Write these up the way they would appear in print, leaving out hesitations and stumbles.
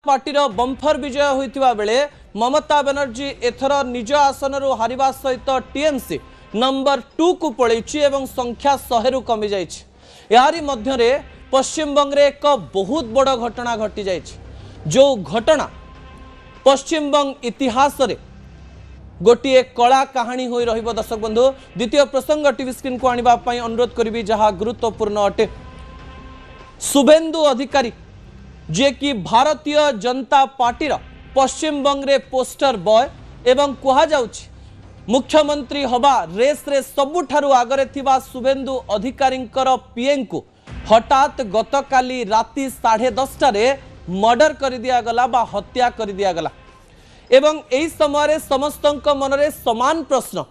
Party bumper विजय होता बेले ममता बनर्जी एथर निज आसन हारिबा सहित टीएमसी नंबर 2 को पलैछि एवं संख्या 100 रु कमी जाइछि। यारी मध्यरे पश्चिम बंग एक बहुत बड़ घटना घटी जाइछि। जो घटना पश्चिम बंग इतिहास रे गोटे कला कहानी होई रहिबो। दर्शक बंधु द्वितीय प्रसंग टीवी स्क्रीन को आनिबा पई अनुरोध करिबी जहां गुरुत्वपूर्ण अटे। शुभेंदु अधिकारी जे कि भारतीय जनता पार्टी पश्चिम बंग रे पोस्टर बॉय एवं कहा जाउछि मुख्यमंत्री हवा रेस रे सबुठारु आगरे थिबा शुभेंदु अधिकारींकर पीएम को हठात गतकाली राति 10:30 रे मर्डर कर दिया गला बा हत्या कर दिया गला। एवं एही समय समस्तंक मनरे समान प्रश्न,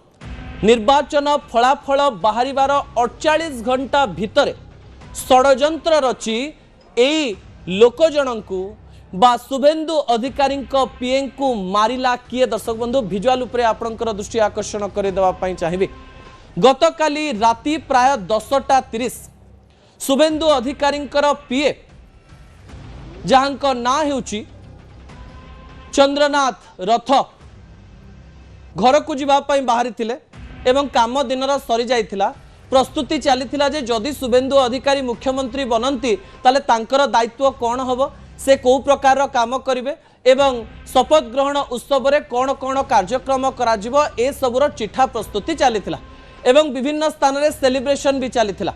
निर्वाचन फलाफल बाहरिबार 48 घंटा भितरे षड्यंत्र रची एही लोक जनकू बा शुभेंदु अधिकारी पीएम को मारिला किए। दर्शक बंधु भिजुआल उपरे आपणकर दृष्टि आकर्षण करदेवाई चाहिए। गतकाली राति प्राय 10:30 शुभेंदु अधिकारी पीए जहां ना हेउची चंद्रनाथ रथ घर को जीवाई बाहरी थिले एवं काम दिनर सरी जाइथिला। प्रस्तुति चलीथिला जे जदि शुभेंदु अधिकारी मुख्यमंत्री बनती ताले तांकर दायित्व कौन हबो, से को प्रकार काम करिवे एवं शपथ ग्रहण उत्सव रे कौन कौन कार्यक्रम कराजिवो ए सबुर चिठा प्रस्तुति चलीथिला एवं विभिन्न स्थान रे सेलिब्रेशन भी चलीथिला।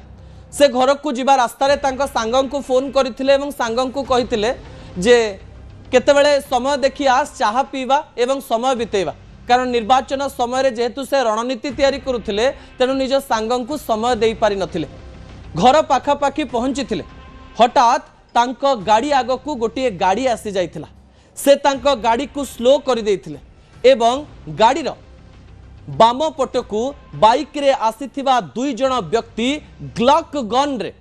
से घर को जीवा रास्ता रे तांका सांगं को फोन करथिले एवं सांगं को कहिथिले जे केतेबेले समय देखि आस चाहा पीवा एवं समय बितेवा, कारण निर्वाचन समय जेहेतु से रणनीति तैयारी करुथिले तेणु निज सांगं को समय दे पारि नथिले। घर पाखापाखि पहुंची थिले। हठात तांको गाड़ी आग को गोटे गाड़ी आसी जाइथिला। से तांको गाड़ी को स्लो कर देइथिले एवं गाड़ीर बाम पटकू बाइक रे आसीथिबा 2 जण व्यक्ति ग्लॉक गन रे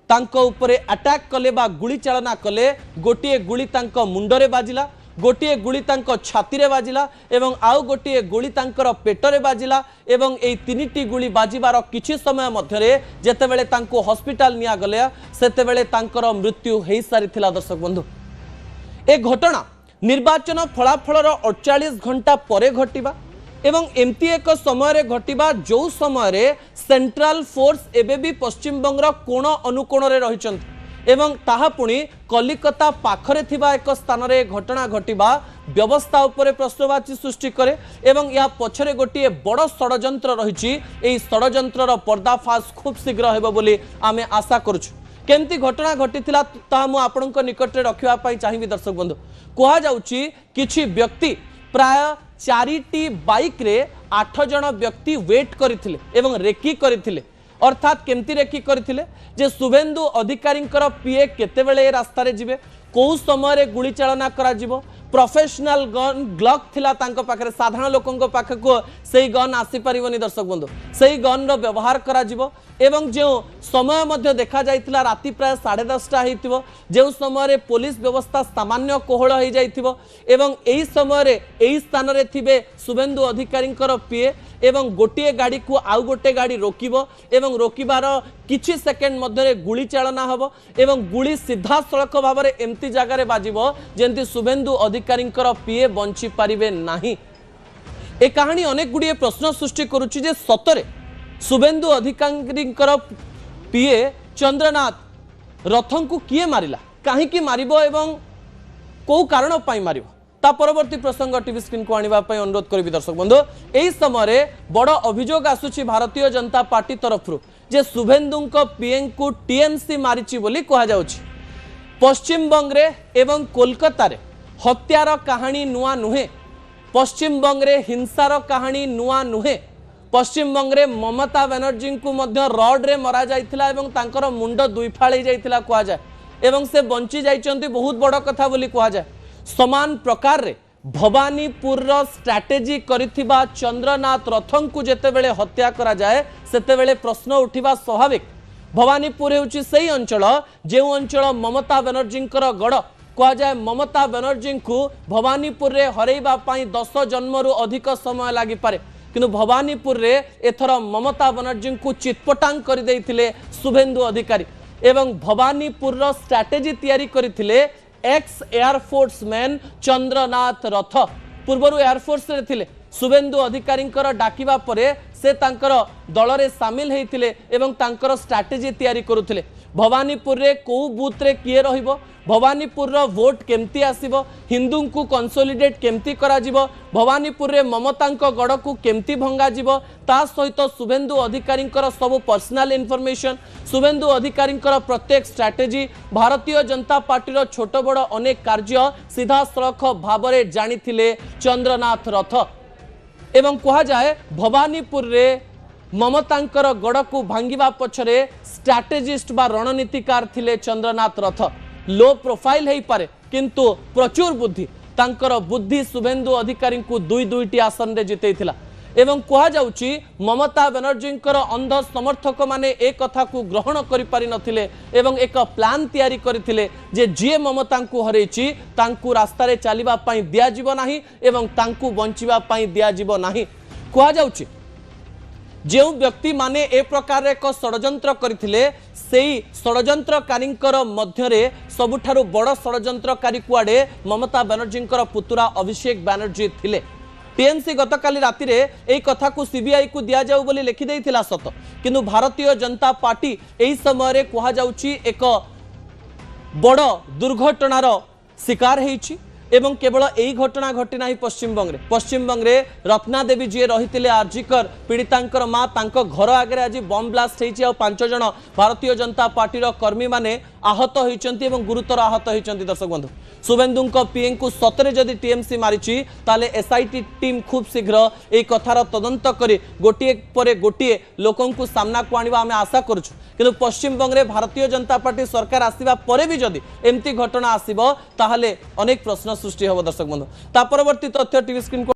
तांको उपरे अटैक कले बा गुली चालना कले। गोटे गुली तांको मुंडरे बाजिला, गोटे गुली तांको छाती रे बाजिला एवं आउ गोटे गुली तांकर पेटरे बाजिला एवं एई 3टी गुली बाजिबार किछि समय मध्यरे जेतेबेले तांको हॉस्पिटल निया गले सेतेबेले तांकर मृत्यु हेई सारिथिला। दर्शक बंधु ए घटना निर्वाचन फलाफलर 48 घंटा परे घटिबा एवं एमती एक समय घटिबा जो समय सेंट्रल फोर्स एबे भी पश्चिम बंगर कोण अनुकोण रे रहिचंती एवं ताहा पुणी कलिकता पाखरे थिबा एक स्थान रे घटना घटिबा व्यवस्था उपरे प्रश्नवाची सृष्टि करे एवं या पछरे गोटे बड़ षड्यंत्र रहिछि। एई षड्यंत्रर पर्दाफाश खूब शीघ्र हेबो बोली आमे आशा करूछु। केमती घटना घटिथिला ता मु आपणक निकट रे रखिबा पई चाहिबी। दर्शक बंधु कहा जाउछि किछि व्यक्ति प्राय 4टी बाइक रे 8 जण व्यक्ति वेट करथिले एवं रेकी करथिले। अर्थात केमती रेकी करथिले जे शुभेंदु अधिकारी पीए केतेबेले रास्ता रे जिवे, को समय रे गुली चालना करा जिवो, प्रोफेशनल गन ग्लॉक थिला तांको पाखरे, साधारण लोकंको पाखको सेही गन आसी परिवनी। दर्शक बंधु सेही गन रो व्यवहार करा जिवो एवं जो समय मध्य देखा जाइथिला राति प्राय 10:30 हेतिबो, जो समय रे पुलिस व्यवस्था सामान्य कोहळ हो जाइथिबो एवं एही समय रे एही स्थान रे थिबे शुभेंदु अधिकारींकर पीए एवं गोटे गाड़ी को आउ गोटे गाड़ी रोकिबो एवं रोकिबार किछि सेकेंड मध्य गुली चालना हबो एवं गुली सीधा सड़क भाव में एमती जगार बाजिबो जेंति शुभेंदु अधिकारींकर पीए बंची पारिबे नाही। ए कहानी अनेक गुड़िए प्रश्न सृष्टि करुछि जे सतरे शुभेंदु अधिकारींकर पीए चंद्रनाथ रथं को किए मारिला, काहेकि मारिबो एवं को कारण पाई मारिबो ता परवर्ती प्रसंग टीवी स्क्रीन को आनिबा पई अनुरोध करिबी। दर्शक बंधु एही समय बड़ अभियोग आसुछि भारतीय जनता पार्टी तरफरु जे शुभेंदुंक पीएम को टीएमसी मारिछि बोली कहा जाउछि। पश्चिम बंग रे एवं कोलकाता रे हत्यार कहानी नुआ नुहे, पश्चिम बंग रे हिंसार कहानी नुआ नुहे। पश्चिम बंग रे ममता बनर्जी को मध्य रड रे मरा जाइथिला एवं तांकर मुंड 2 फाळ जाइथिला कहा जाय एवं से बंची जाइचंती बहुत बड़ कथा बोली कहा जाय। समान प्रकार रे भवानीपुर स्ट्राटेजी करिथिबा चंद्रनाथ रथं को जेतेबेले हत्या करा जाए सेतेबेले प्रश्न उठिबा स्वाभाविक। भवानीपुर हेउची सेही अंचल जेउ अंचल ममता बनर्जींकर गड़ कहा जाए। ममता बनर्जी को भवानीपुर रे हरैबा पई 10 जन्मरु अधिक समय लागि पारे, किंतु भवानीपुर रे एथर ममता बनर्जी को चितपटांग कर देइथिले शुभेंदु अधिकारी एवं भवानीपुर स्ट्राटेजी तैयारी करथिले एक्स एयरफोर्स मैन चंद्रनाथ रथ पूर्वर एयरफोर्स रे थिले शुभेन्दु अधिकारी डाकिबा परे से तांकर दल रे सामिल हेइथिले एवं तांकर स्ट्रैटेजी तैयारी करुथिले भवानीपुर रे को बूथ रे किए रहिबो भवानीपुर रो वोट केमती आसीबो हिंदू को कंसोलिडेट केमती करा जिवो भवानीपुर रे ममतांक गड़ को केमती भंगा जिवो ता सहित शुभेन्दु अधिकारी सब पर्सनल इनफॉरमेशन शुभेन्दु अधिकारी प्रत्येक स्ट्रैटेजी भारतीय जनता पार्टी रो छोट बड़ अनेक कार्य सीधा सड़क भाव में जानिथिले चंद्रनाथ रथ एवं कहा जाए भवानीपुर रे ममतांकर गड़ को भांगिबा पछरे स्ट्रैटेजिस्ट बा रणनीतिकार थिले चंद्रनाथ रथ लो प्रोफाइल है पारे किंतु प्रचुर बुद्धि तांकर बुद्धि शुभेन्दु अधिकारी को दुई दुईटी आसन रे जितेइथिला एवं कहा जाउची ममता बनर्जींकर अंध समर्थक माने एक कथा को ग्रहण करि पारि नथिले एवं एक प्लान तैयारी करथिले जे जे ममता को हरैची तांकू रास्ता रे चलिबा पई दिया जिवो नाही एवं तांकू बंचिबा पई दिया जिवो नाही कहा जाउची जो व्यक्ति माने ए प्रकार एक षड्यंत्र करथिले सेई षड्यंत्रकारींकर मध्यरे सबुठारु बड़ षड्यंत्रकारी कुआडे ममता बनर्जींकर पुतुरा अभिषेक बनर्जी थिले टीएमसी गतकाली राति रे एई कथा को सीबीआई को दिया जाऊ बोली लिखि देइथिला सत किंतु भारतीय जनता पार्टी एई समय रे कहा जाउची एक बड़ दुर्घटनार शिकार हेइची एवं केवल यही घटना घटी ना पश्चिम बंग रे रत्ना देवी जी रही आर्जिकर पीड़ितांकर माँ तांको घर आगे आज बम ब्लास्ट होती 5 जन भारतीय जनता पार्टी कर्मी माने आहत होती गुरुतर आहत होती दर्शक बंधु शुभेन्दु पीए को सतरे जदि टीएमसी मारी ताले एसआईटी टीम खूब शीघ्र यह कथार तदंत कर गोटे पर गोटे लोकों को सामना को आने आम आशा करुँ किंतु पश्चिम बंग रे भारतीय जनता पार्टी सरकार आसवा परे भी जदि एमती घटना आसीबो ताहले अनेक प्रश्न सृष्टि होब दर्शक बंधु ता परवर्ती तथ्य टीवी स्क्रीन